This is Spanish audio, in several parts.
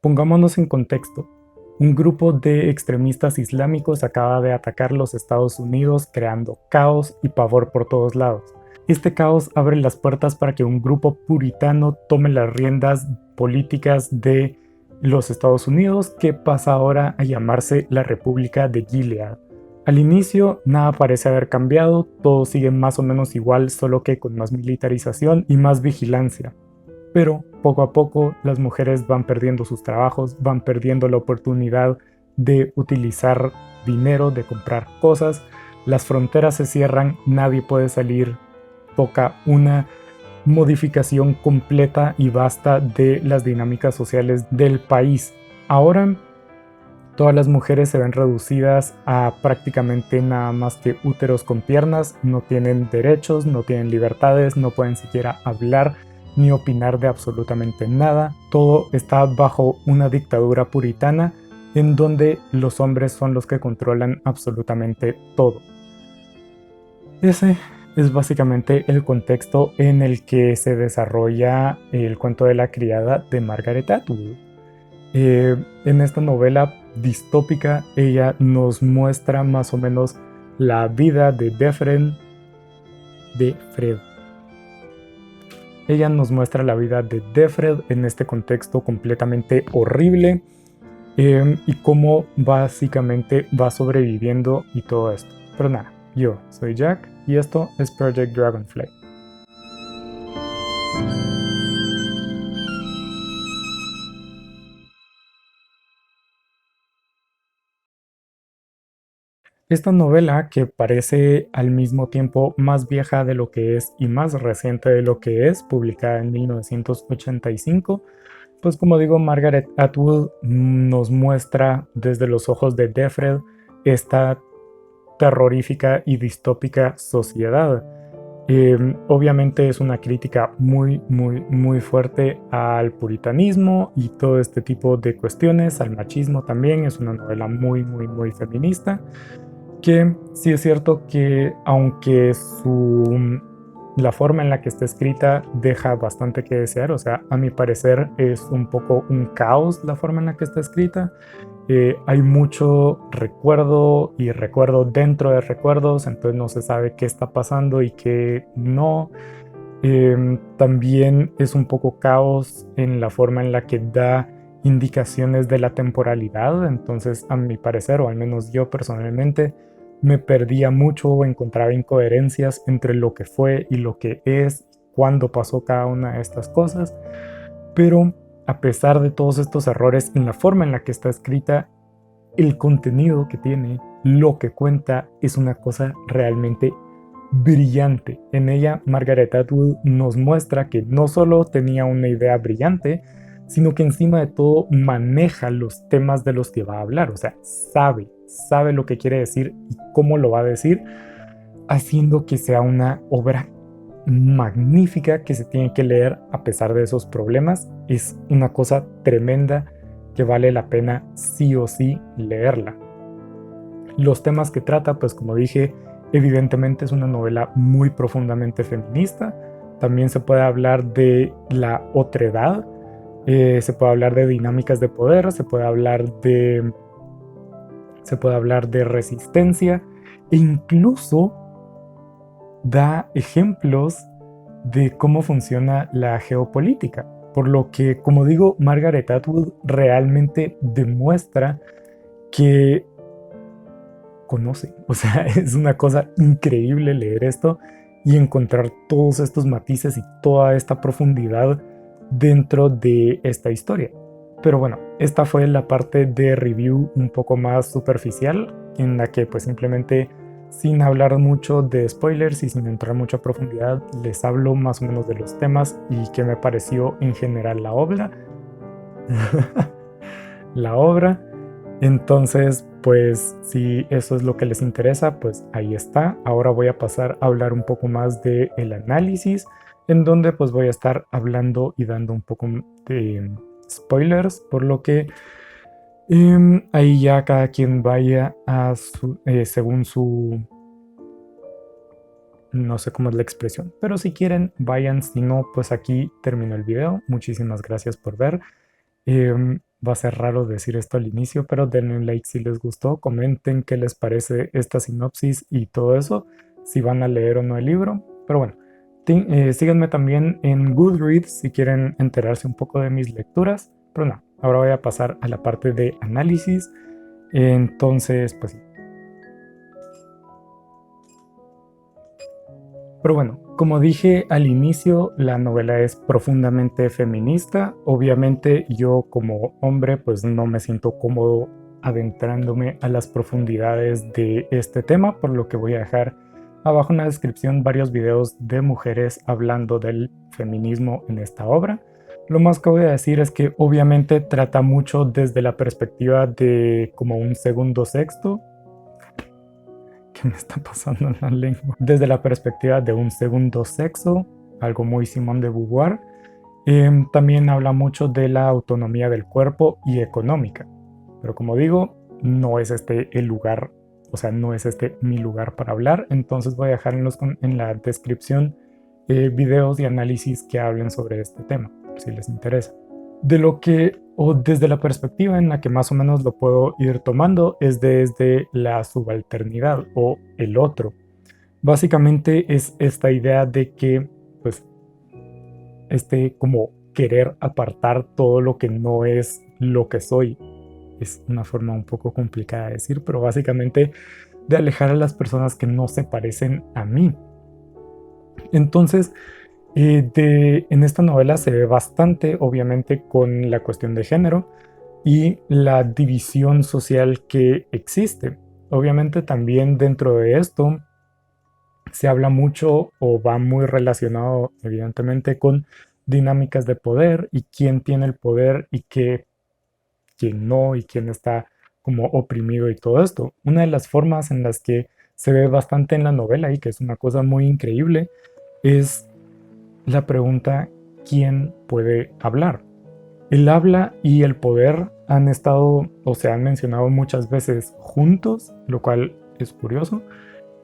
Pongámonos en contexto. Un grupo de extremistas islámicos acaba de atacar los Estados Unidos creando caos y pavor por todos lados. Este caos abre las puertas para que un grupo puritano tome las riendas políticas de los Estados Unidos, que pasa ahora a llamarse la República de Gilead. Al inicio nada parece haber cambiado, todo sigue más o menos igual, solo que con más militarización y más vigilancia. Pero poco a poco las mujeres van perdiendo sus trabajos, van perdiendo la oportunidad de utilizar dinero, de comprar cosas, las fronteras se cierran, nadie puede salir, toca una modificación completa y vasta de las dinámicas sociales del país. Ahora todas las mujeres se ven reducidas a prácticamente nada más que úteros con piernas, no tienen derechos, no tienen libertades, no pueden siquiera hablar ni opinar de absolutamente nada. Todo está bajo una dictadura puritana en donde los hombres son los que controlan absolutamente todo. Ese es básicamente el contexto en el que se desarrolla el cuento de la criada de Margaret Atwood. En esta novela distópica ella nos muestra más o menos la vida de Defred. Ella nos muestra la vida de Defred en este contexto completamente horrible y cómo básicamente va sobreviviendo y todo esto. Pero nada, yo soy Jack y esto es Project Dragonfly. Esta novela, que parece al mismo tiempo más vieja de lo que es y más reciente de lo que es, publicada en 1985, pues como digo, Margaret Atwood nos muestra desde los ojos de Defred esta terrorífica y distópica sociedad. Obviamente es una crítica muy fuerte al puritanismo y todo este tipo de cuestiones, al machismo también. Es una novela muy feminista, que sí es cierto que aunque la forma en la que está escrita deja bastante que desear, o sea, a mi parecer es un poco un caos la forma en la que está escrita. Hay mucho recuerdo y recuerdo dentro de recuerdos, entonces no se sabe qué está pasando y qué no. También es un poco caos en la forma en la que da indicaciones de la temporalidad, entonces a mi parecer, o al menos yo personalmente, me perdía mucho o encontraba incoherencias entre lo que fue y lo que es, cuándo pasó cada una de estas cosas. Pero a pesar de todos estos errores en la forma en la que está escrita, el contenido que tiene, lo que cuenta, es una cosa realmente brillante. En ella, Margaret Atwood nos muestra que no solo tenía una idea brillante, sino que encima de todo maneja los temas de los que va a hablar. O sea, sabe lo que quiere decir y cómo lo va a decir, haciendo que sea una obra magnífica que se tiene que leer a pesar de esos problemas. Es una cosa tremenda que vale la pena sí o sí leerla. Los temas que trata, pues como dije, evidentemente es una novela muy profundamente feminista. También se puede hablar de la otredad, se puede hablar de dinámicas de poder, se puede hablar de resistencia e incluso da ejemplos de cómo funciona la geopolítica. Por lo que, como digo, Margaret Atwood realmente demuestra que conoce. O sea, es una cosa increíble leer esto y encontrar todos estos matices y toda esta profundidad dentro de esta historia. Pero bueno, esta fue la parte de review un poco más superficial, en la que pues simplemente, sin hablar mucho de spoilers y sin entrar mucho a profundidad, les hablo más o menos de los temas y qué me pareció en general la obra. la obra. Entonces, pues si eso es lo que les interesa, pues ahí está. Ahora voy a pasar a hablar un poco más del análisis, en donde pues voy a estar hablando y dando un poco de spoilers, por lo que ahí ya cada quien vaya a según su, no sé cómo es la expresión, pero si quieren vayan, si no pues aquí termino el video. Muchísimas gracias por ver. va a ser raro decir esto al inicio, pero denle un like si les gustó, comenten qué les parece esta sinopsis y todo eso, si van a leer o no el libro. Pero bueno, síganme también en Goodreads si quieren enterarse un poco de mis lecturas. Pero no, ahora voy a pasar a la parte de análisis. Entonces, pues sí. Pero bueno, como dije al inicio, la novela es profundamente feminista. Obviamente yo como hombre pues no me siento cómodo adentrándome a las profundidades de este tema, por lo que voy a dejar abajo en la descripción varios videos de mujeres hablando del feminismo en esta obra. Lo más que voy a decir es que obviamente trata mucho desde la perspectiva de como un segundo sexo. ¿Qué me está pasando en la lengua? Desde la perspectiva de un segundo sexo, algo muy Simone de Beauvoir. También habla mucho de la autonomía del cuerpo y económica. Pero como digo, no es este el lugar, o sea, no es este mi lugar para hablar. Entonces voy a dejar en la descripción videos y análisis que hablen sobre este tema, por si les interesa. De lo que, o desde la perspectiva en la que más o menos lo puedo ir tomando, es desde la subalternidad o el otro. Básicamente es esta idea de que, pues, como querer apartar todo lo que no es lo que soy. Es una forma un poco complicada de decir, pero básicamente de alejar a las personas que no se parecen a mí. Entonces, en esta novela se ve bastante, obviamente, con la cuestión de género y la división social que existe. Obviamente también dentro de esto se habla mucho o va muy relacionado, evidentemente, con dinámicas de poder y quién tiene el poder y quién no y quién está como oprimido y todo esto. Una de las formas en las que se ve bastante en la novela y que es una cosa muy increíble es la pregunta ¿quién puede hablar? El habla y el poder han estado o se han mencionado muchas veces juntos, lo cual es curioso.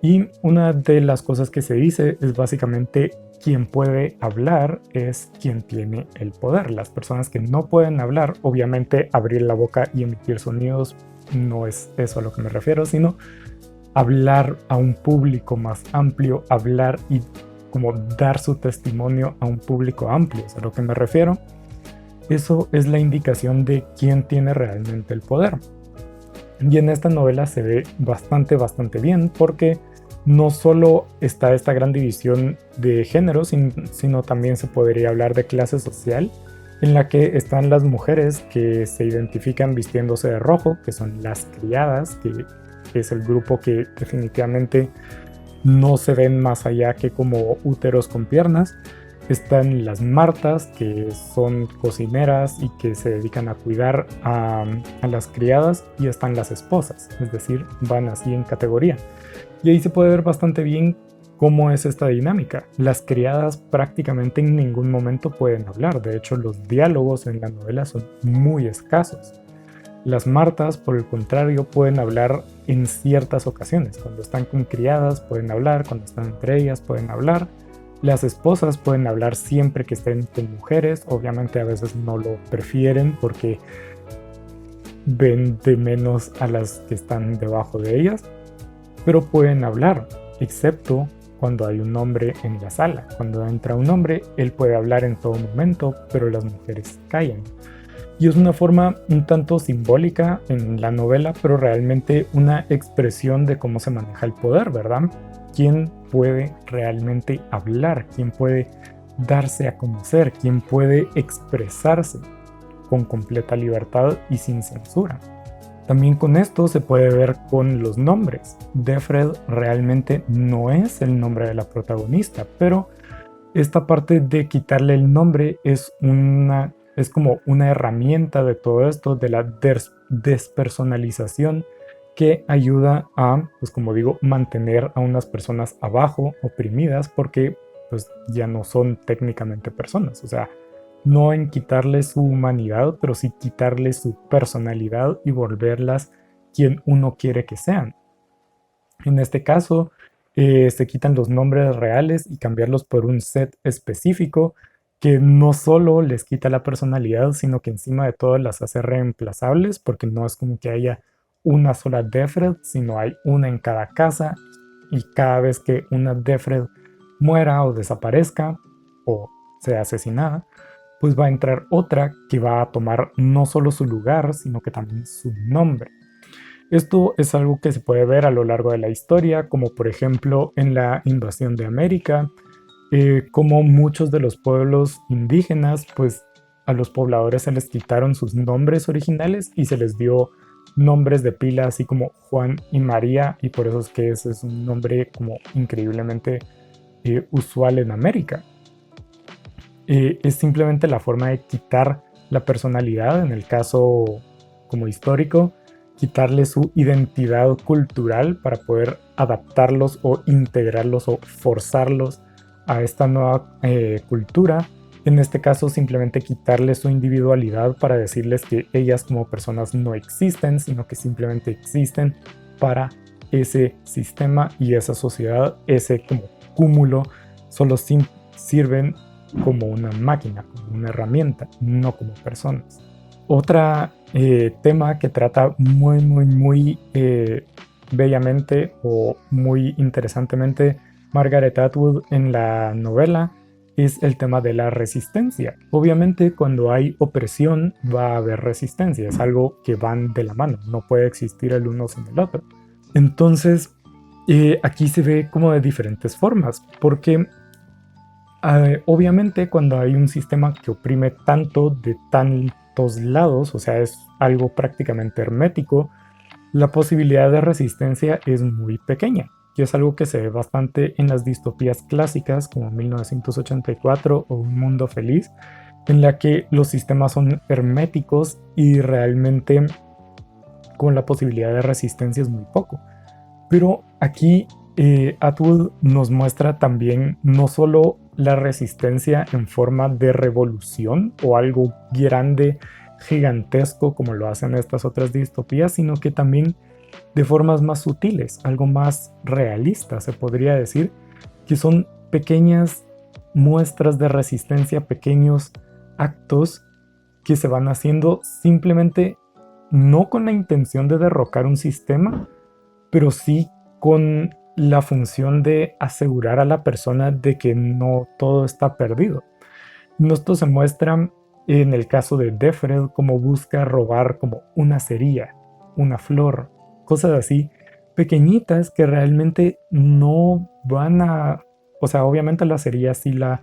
Y una de las cosas que se dice es básicamente quien puede hablar es quien tiene el poder. Las personas que no pueden hablar, obviamente abrir la boca y emitir sonidos no es eso a lo que me refiero, sino hablar a un público más amplio, hablar y como dar su testimonio a un público amplio, es a lo que me refiero. Eso es la indicación de quién tiene realmente el poder. Y en esta novela se ve bastante bien porque no solo está esta gran división de género, sino también se podría hablar de clase social, en la que están las mujeres que se identifican vistiéndose de rojo, que son las criadas, que es el grupo que definitivamente no se ven más allá que como úteros con piernas. Están las martas, que son cocineras y que se dedican a cuidar a las criadas, y están las esposas, es decir, van así en categoría. Y ahí se puede ver bastante bien cómo es esta dinámica. Las criadas prácticamente en ningún momento pueden hablar, de hecho los diálogos en la novela son muy escasos. Las martas, por el contrario, pueden hablar en ciertas ocasiones. Cuando están con criadas pueden hablar, cuando están entre ellas pueden hablar. Las esposas pueden hablar siempre que estén con mujeres, obviamente a veces no lo prefieren porque ven de menos a las que están debajo de ellas, pero pueden hablar, excepto cuando hay un hombre en la sala. Cuando entra un hombre, él puede hablar en todo momento, pero las mujeres callan. Y es una forma un tanto simbólica en la novela, pero realmente una expresión de cómo se maneja el poder, ¿verdad? ¿Quién puede realmente hablar? ¿Quién puede darse a conocer? ¿Quién puede expresarse con completa libertad y sin censura? También con esto se puede ver con los nombres. Defred realmente no es el nombre de la protagonista, pero esta parte de quitarle el nombre es como una herramienta de todo esto, de la despersonalización, que ayuda a, pues como digo, mantener a unas personas abajo, oprimidas, porque pues ya no son técnicamente personas. O sea, no en quitarles su humanidad, pero sí quitarles su personalidad y volverlas quien uno quiere que sean. En este caso, se quitan los nombres reales y cambiarlos por un set específico que no solo les quita la personalidad, sino que encima de todo las hace reemplazables, porque no es como que haya una sola Defred, sino hay una en cada casa, y cada vez que una Defred muera o desaparezca o sea asesinada, pues va a entrar otra que va a tomar no solo su lugar, sino que también su nombre. Esto es algo que se puede ver a lo largo de la historia, como por ejemplo en la invasión de América, como muchos de los pueblos indígenas, pues a los pobladores se les quitaron sus nombres originales y se les dio nombres de pila, así como Juan y María, y por eso es que ese es un nombre como increíblemente usual en América. Es simplemente la forma de quitar la personalidad, en el caso como histórico, quitarle su identidad cultural para poder adaptarlos o integrarlos o forzarlos a esta nueva cultura. En este caso, simplemente quitarles su individualidad para decirles que ellas como personas no existen, sino que simplemente existen para ese sistema y esa sociedad, ese como cúmulo, solo sirven como una máquina, como una herramienta, no como personas. Otra tema que trata muy bellamente o muy interesantemente Margaret Atwood en la novela es el tema de la resistencia. Obviamente cuando hay opresión va a haber resistencia, es algo que van de la mano, no puede existir el uno sin el otro. Entonces aquí se ve como de diferentes formas, porque obviamente cuando hay un sistema que oprime tanto de tantos lados, o sea, es algo prácticamente hermético, la posibilidad de resistencia es muy pequeña, y es algo que se ve bastante en las distopías clásicas como 1984 o Un Mundo Feliz, en la que los sistemas son herméticos y realmente con la posibilidad de resistencia es muy poco. Pero aquí Atwood nos muestra también no solo la resistencia en forma de revolución o algo grande, gigantesco como lo hacen estas otras distopías, sino que también de formas más sutiles, algo más realistas, se podría decir, que son pequeñas muestras de resistencia, pequeños actos que se van haciendo simplemente no con la intención de derrocar un sistema, pero sí con la función de asegurar a la persona de que no todo está perdido. Esto se muestra en el caso de Defred, como busca robar como una cerilla, una flor, cosas así, pequeñitas que realmente no van a... O sea, obviamente la cerilla sí la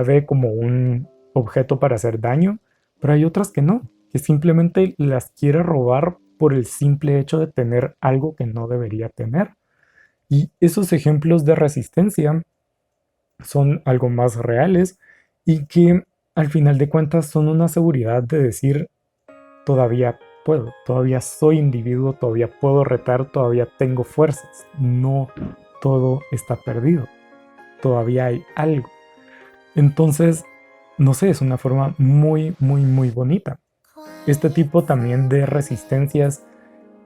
ve como un objeto para hacer daño, pero hay otras que no, que simplemente las quiere robar por el simple hecho de tener algo que no debería tener. Y esos ejemplos de resistencia son algo más reales y que al final de cuentas son una seguridad de decir todavía puedo, todavía soy individuo, todavía puedo retar, todavía tengo fuerzas, no todo está perdido, todavía hay algo. Entonces, no sé, es una forma muy bonita. Este tipo también de resistencias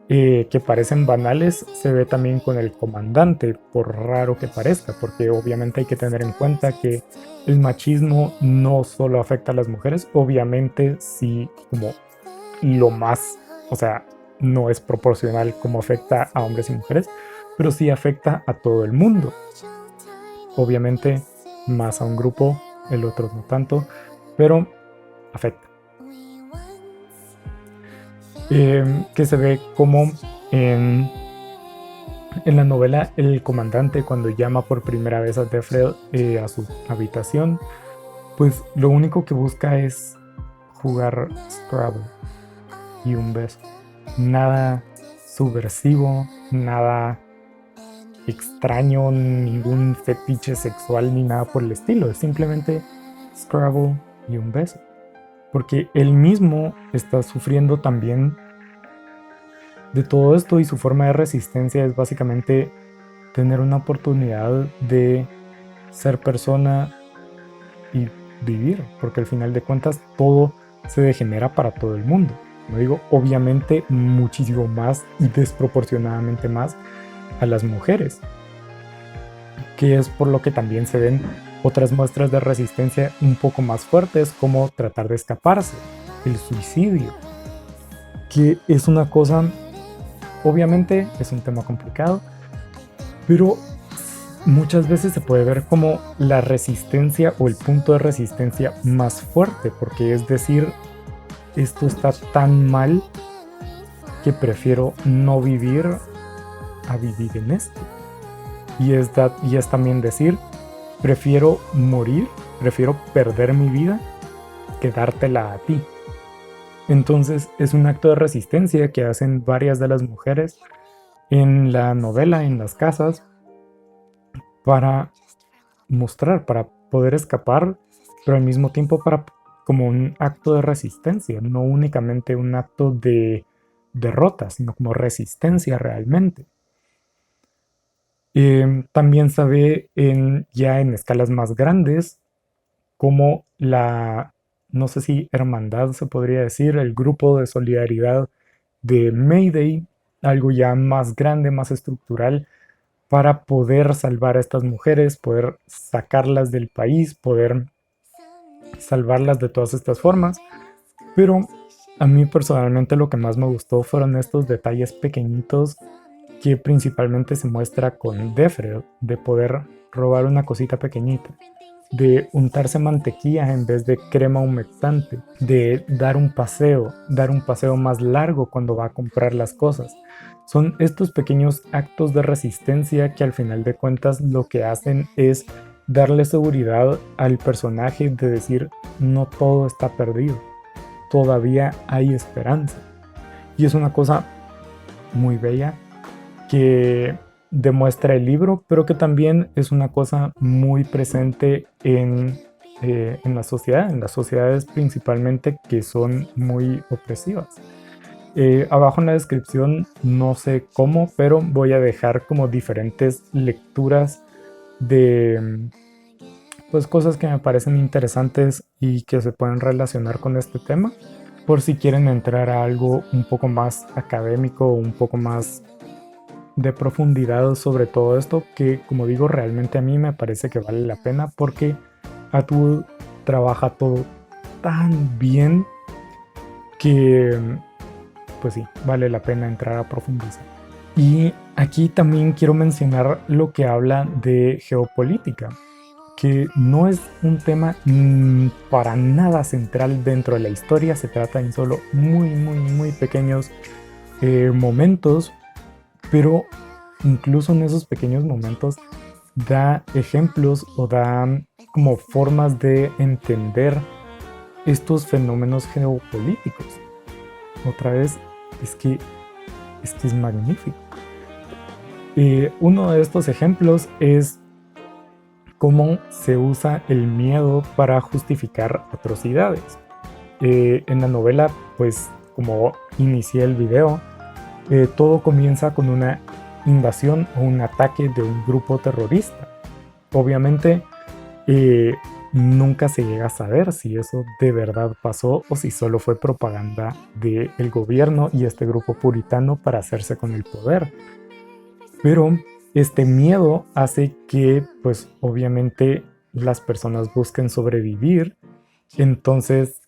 que parecen banales se ve también con el comandante, por raro que parezca, porque obviamente hay que tener en cuenta que el machismo no solo afecta a las mujeres, obviamente sí como lo más, o sea, no es proporcional como afecta a hombres y mujeres, pero sí afecta a todo el mundo. Obviamente más a un grupo, el otro no tanto, pero afecta. Que se ve como en la novela el comandante cuando llama por primera vez a Defred a su habitación, pues lo único que busca es jugar Scrabble y un beso. Nada subversivo, nada extraño, ningún fetiche sexual ni nada por el estilo. Es simplemente Scrabble y un beso. Porque él mismo está sufriendo también de todo esto y su forma de resistencia es básicamente tener una oportunidad de ser persona y vivir, porque al final de cuentas todo se degenera para todo el mundo. No digo, obviamente muchísimo más y desproporcionadamente más a las mujeres, que es por lo que también se ven Otras muestras de resistencia un poco más fuertes, como tratar de escaparse, el suicidio, que es una cosa, obviamente es un tema complicado, pero muchas veces se puede ver como la resistencia o el punto de resistencia más fuerte, porque es decir, esto está tan mal que prefiero no vivir a vivir en esto. Y es también decir, prefiero morir, prefiero perder mi vida que dártela a ti. Entonces es un acto de resistencia que hacen varias de las mujeres en la novela, en las casas, para mostrar, para poder escapar, pero al mismo tiempo para como un acto de resistencia, no únicamente un acto de derrota, sino como resistencia realmente. También se ve ya en escalas más grandes como no sé si hermandad se podría decir, el grupo de solidaridad de Mayday, algo ya más grande, más estructural, para poder salvar a estas mujeres, poder sacarlas del país, poder salvarlas de todas estas formas. Pero a mí personalmente lo que más me gustó fueron estos detalles pequeñitos que principalmente se muestra con Defred, de poder robar una cosita pequeñita, de untarse mantequilla en vez de crema humectante, de dar un paseo más largo cuando va a comprar las cosas. Son estos pequeños actos de resistencia que al final de cuentas lo que hacen es darle seguridad al personaje de decir, no todo está perdido, todavía hay esperanza. Y es una cosa muy bella que demuestra el libro, pero que también es una cosa muy presente en la sociedad, en las sociedades principalmente que son muy opresivas. Abajo en la descripción, no sé cómo, pero voy a dejar como diferentes lecturas de pues cosas que me parecen interesantes y que se pueden relacionar con este tema, por si quieren entrar a algo un poco más académico o un poco más de profundidad sobre todo esto, que como digo, realmente a mí me parece que vale la pena porque Atwood trabaja todo tan bien que pues sí, vale la pena entrar a profundizar. Y aquí también quiero mencionar lo que habla de geopolítica, que no es un tema para nada central dentro de la historia, se trata en solo muy pequeños momentos, pero incluso en esos pequeños momentos da ejemplos o da como formas de entender estos fenómenos geopolíticos. Otra vez, es que es magnífico. Uno de estos ejemplos es cómo se usa el miedo para justificar atrocidades. En la novela, pues como inicié el video, todo comienza con una invasión o un ataque de un grupo terrorista. Obviamente, nunca se llega a saber si eso de verdad pasó o si solo fue propaganda del gobierno y este grupo puritano para hacerse con el poder. Pero este miedo hace que, pues obviamente, las personas busquen sobrevivir, entonces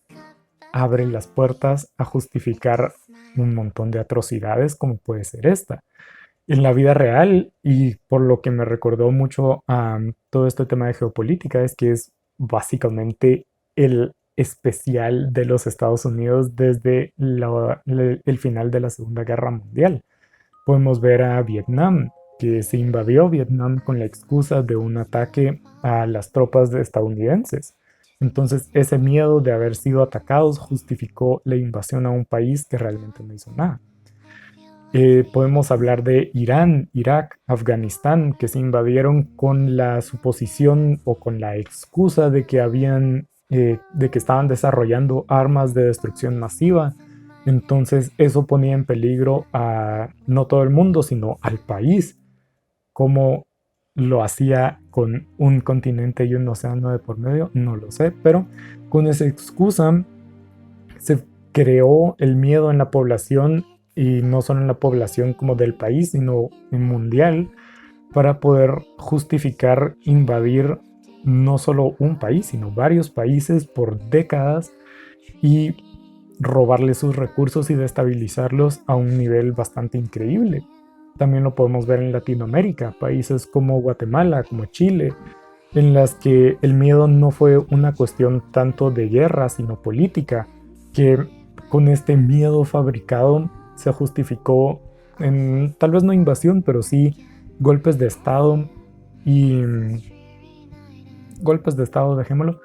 abre las puertas a justificar un montón de atrocidades como puede ser esta. En la vida real, y por lo que me recordó mucho a todo este tema de geopolítica, es que es básicamente el especial de los Estados Unidos desde el final de la Segunda Guerra Mundial. Podemos ver a Vietnam, que se invadió Vietnam con la excusa de un ataque a las tropas estadounidenses. Entonces ese miedo de haber sido atacados justificó la invasión a un país que realmente no hizo nada. Podemos hablar de Irán, Irak, Afganistán, que se invadieron con la suposición o con la excusa de que de que estaban desarrollando armas de destrucción masiva. Entonces eso ponía en peligro a no todo el mundo, sino al país, como lo hacía con un continente y un océano de por medio, no lo sé, pero con esa excusa se creó el miedo en la población, y no solo en la población como del país, sino en mundial, para poder justificar invadir no solo un país, sino varios países por décadas y robarles sus recursos y destabilizarlos a un nivel bastante increíble. También lo podemos ver en Latinoamérica, países como Guatemala, como Chile, en las que el miedo no fue una cuestión tanto de guerra, sino política, que con este miedo fabricado se justificó en tal vez no invasión, pero sí golpes de Estado y golpes de Estado, dejémoslo,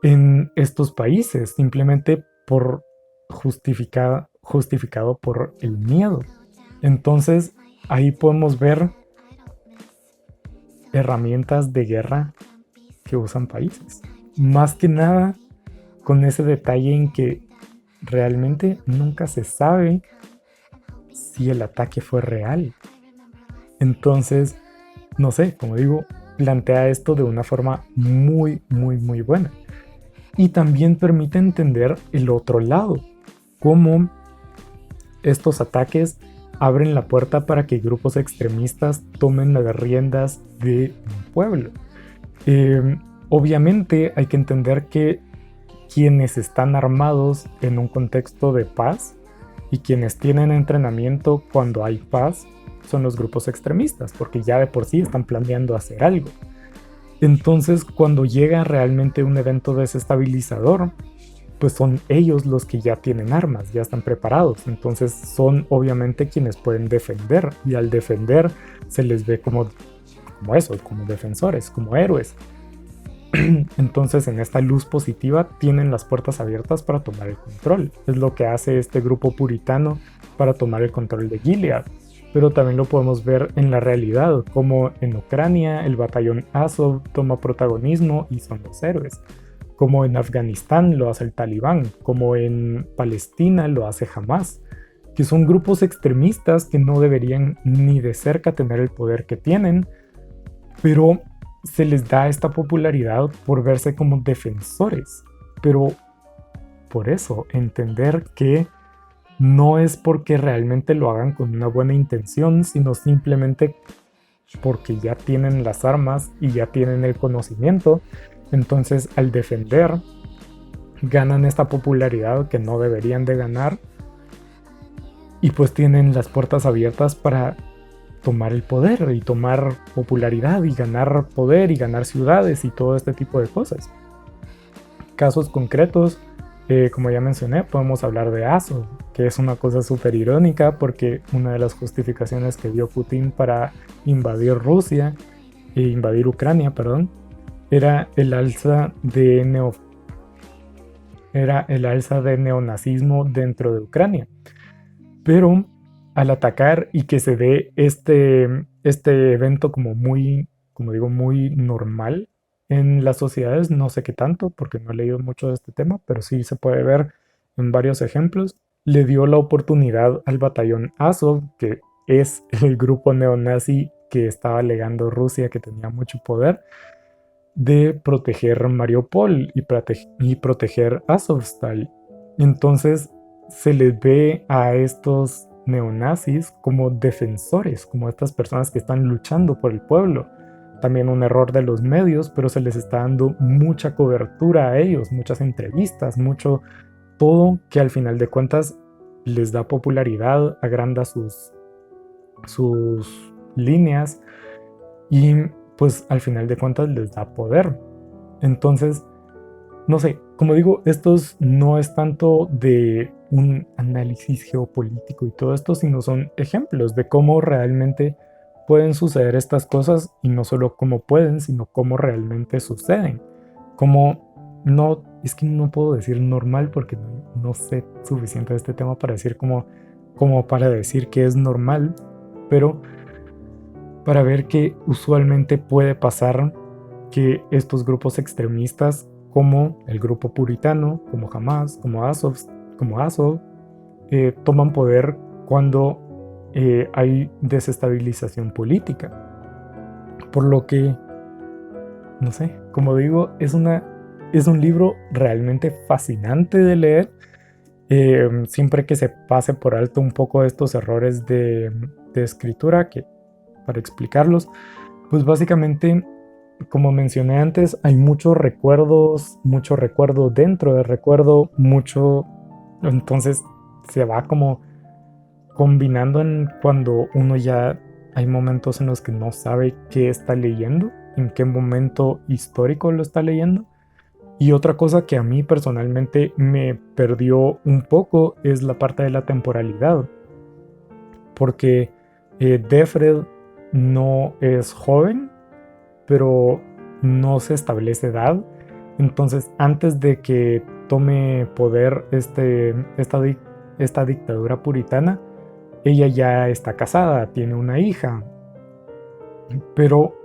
en estos países, simplemente por justificado por el miedo. Entonces, ahí podemos ver herramientas de guerra que usan países. Más que nada con ese detalle en que realmente nunca se sabe si el ataque fue real. Entonces, no sé, como digo, plantea esto de una forma muy, muy, muy buena. Y también permite entender el otro lado, cómo estos ataques abren la puerta para que grupos extremistas tomen las riendas de un pueblo. Obviamente hay que entender que quienes están armados en un contexto de paz y quienes tienen entrenamiento cuando hay paz son los grupos extremistas, porque ya de por sí están planeando hacer algo. Entonces, cuando llega realmente un evento desestabilizador, pues son ellos los que ya tienen armas, ya están preparados. Entonces son obviamente quienes pueden defender, y al defender se les ve como eso, como defensores, como héroes. Entonces en esta luz positiva tienen las puertas abiertas para tomar el control. Es lo que hace este grupo puritano para tomar el control de Gilead. Pero también lo podemos ver en la realidad, como en Ucrania el batallón Azov toma protagonismo y son los héroes. Como en Afganistán lo hace el Talibán, como en Palestina lo hace Hamas, que son grupos extremistas que no deberían ni de cerca tener el poder que tienen, pero se les da esta popularidad por verse como defensores. Pero por eso, entender que no es porque realmente lo hagan con una buena intención, sino simplemente porque ya tienen las armas y ya tienen el conocimiento. Entonces, al defender, ganan esta popularidad que no deberían de ganar y pues tienen las puertas abiertas para tomar el poder y tomar popularidad y ganar poder y ganar ciudades y todo este tipo de cosas. Casos concretos, como ya mencioné, podemos hablar de Azov, que es una cosa súper irónica porque una de las justificaciones que dio Putin para invadir Rusia e invadiir Ucrania, perdón, era el alza de neonazismo dentro de Ucrania. Pero al atacar y que se ve este evento como muy, como digo, muy normal en las sociedades, no sé qué tanto, porque no he leído mucho de este tema, pero sí se puede ver en varios ejemplos, le dio la oportunidad al batallón Azov, que es el grupo neonazi que estaba alegando Rusia que tenía mucho poder, de proteger Mariupol y proteger Azovstal. Entonces se les ve a estos neonazis como defensores, como estas personas que están luchando por el pueblo. También un error de los medios, pero se les está dando mucha cobertura a ellos, muchas entrevistas, mucho todo que al final de cuentas les da popularidad, agranda sus líneas y pues al final de cuentas les da poder. Entonces, no sé, como digo, esto no es tanto de un análisis geopolítico y todo esto, sino son ejemplos de cómo realmente pueden suceder estas cosas y no solo cómo pueden, sino cómo realmente suceden. Como no, es que no puedo decir normal porque no sé suficiente de este tema para decir como para decir que es normal, pero para ver que usualmente puede pasar que estos grupos extremistas como el grupo puritano, como Hamas, como Azov, toman poder cuando hay desestabilización política. Por lo que, no sé, como digo, es un libro realmente fascinante de leer. Siempre que se pase por alto un poco estos errores de escritura, que para explicarlos, pues básicamente como mencioné antes, hay muchos recuerdos, mucho recuerdo dentro del recuerdo, mucho, entonces se va como combinando en cuando uno ya hay momentos en los que no sabe qué está leyendo, en qué momento histórico lo está leyendo. Y otra cosa que a mí personalmente me perdió un poco es la parte de la temporalidad, porque Defred no es joven, pero no se establece edad. Entonces, antes de que tome poder esta dictadura puritana, ella ya está casada, tiene una hija, pero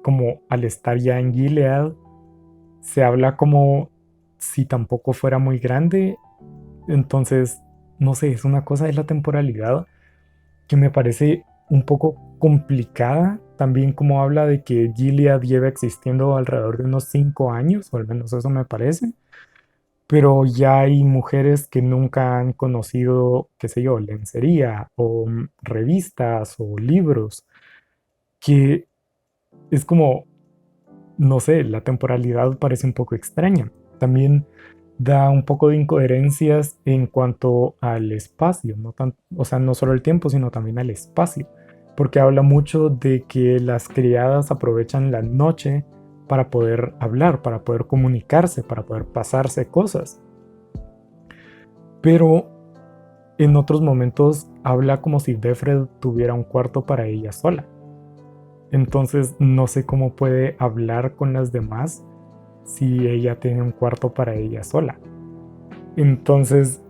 como al estar ya en Gilead, se habla como si tampoco fuera muy grande. Entonces, no sé, es una cosa de la temporalidad que me parece un poco complicada. También como habla de que Gilead lleva existiendo alrededor de unos 5 años, o al menos eso me parece. Pero ya hay mujeres que nunca han conocido, qué sé yo, lencería o revistas o libros, que es como, no sé, la temporalidad parece un poco extraña. También da un poco de incoherencias en cuanto al espacio, no o sea, no solo el tiempo, sino también al espacio, porque habla mucho de que las criadas aprovechan la noche para poder hablar, para poder comunicarse, para poder pasarse cosas, pero en otros momentos habla como si Defred tuviera un cuarto para ella sola. Entonces no sé cómo puede hablar con las demás si ella tiene un cuarto para ella sola. Entonces,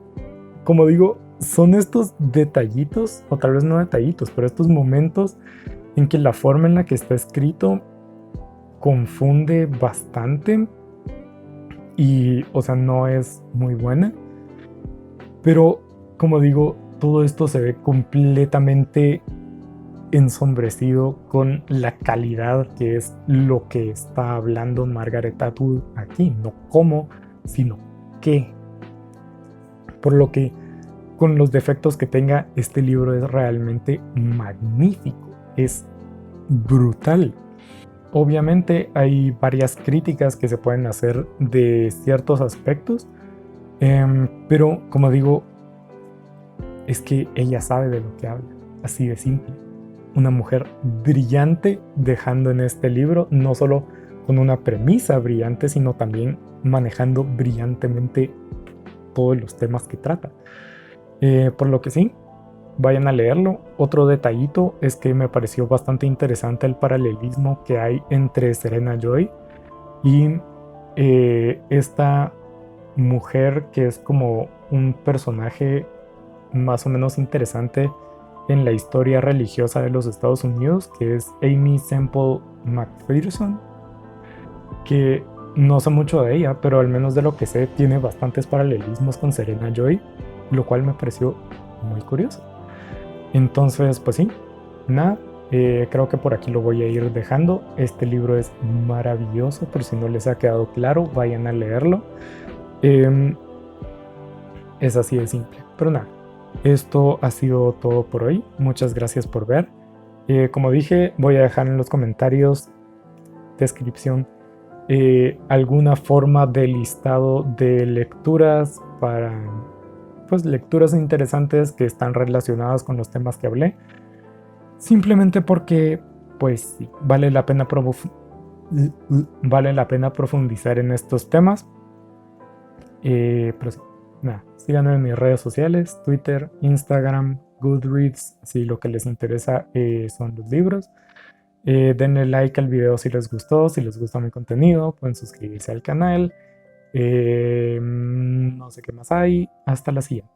como digo, son estos detallitos, o tal vez no detallitos, pero estos momentos en que la forma en la que está escrito confunde bastante y, o sea, no es muy buena. Pero, como digo, todo esto se ve completamente ensombrecido con la calidad que es lo que está hablando Margaret Atwood aquí, no cómo, sino qué. Por lo que con los defectos que tenga, este libro es realmente magnífico, es brutal. Obviamente hay varias críticas que se pueden hacer de ciertos aspectos, pero como digo, es que ella sabe de lo que habla, así de simple. Una mujer brillante dejando en este libro no solo con una premisa brillante, sino también manejando brillantemente todos los temas que trata. Por lo que sí, vayan a leerlo. Otro detallito es que me pareció bastante interesante el paralelismo que hay entre Serena Joy y esta mujer que es como un personaje más o menos interesante en la historia religiosa de los Estados Unidos, que es Amy Semple McPherson, que no sé mucho de ella, pero al menos de lo que sé tiene bastantes paralelismos con Serena Joy, lo cual me pareció muy curioso. Entonces, pues sí, nada, creo que por aquí lo voy a ir dejando. Este libro es maravilloso, por si no les ha quedado claro, vayan a leerlo. Eh, es así de simple, pero nada, esto ha sido todo por hoy. Muchas gracias por ver. Como dije, voy a dejar en los comentarios, descripción, alguna forma de listado de lecturas para, pues, lecturas interesantes que están relacionadas con los temas que hablé. Simplemente porque, pues, sí, vale la pena profundizar en estos temas. Pero sí, nada, síganme en mis redes sociales, Twitter, Instagram, Goodreads, si lo que les interesa son los libros. Denle like al video si les gustó, si les gusta mi contenido, pueden suscribirse al canal. No sé qué más hay. Hasta la siguiente.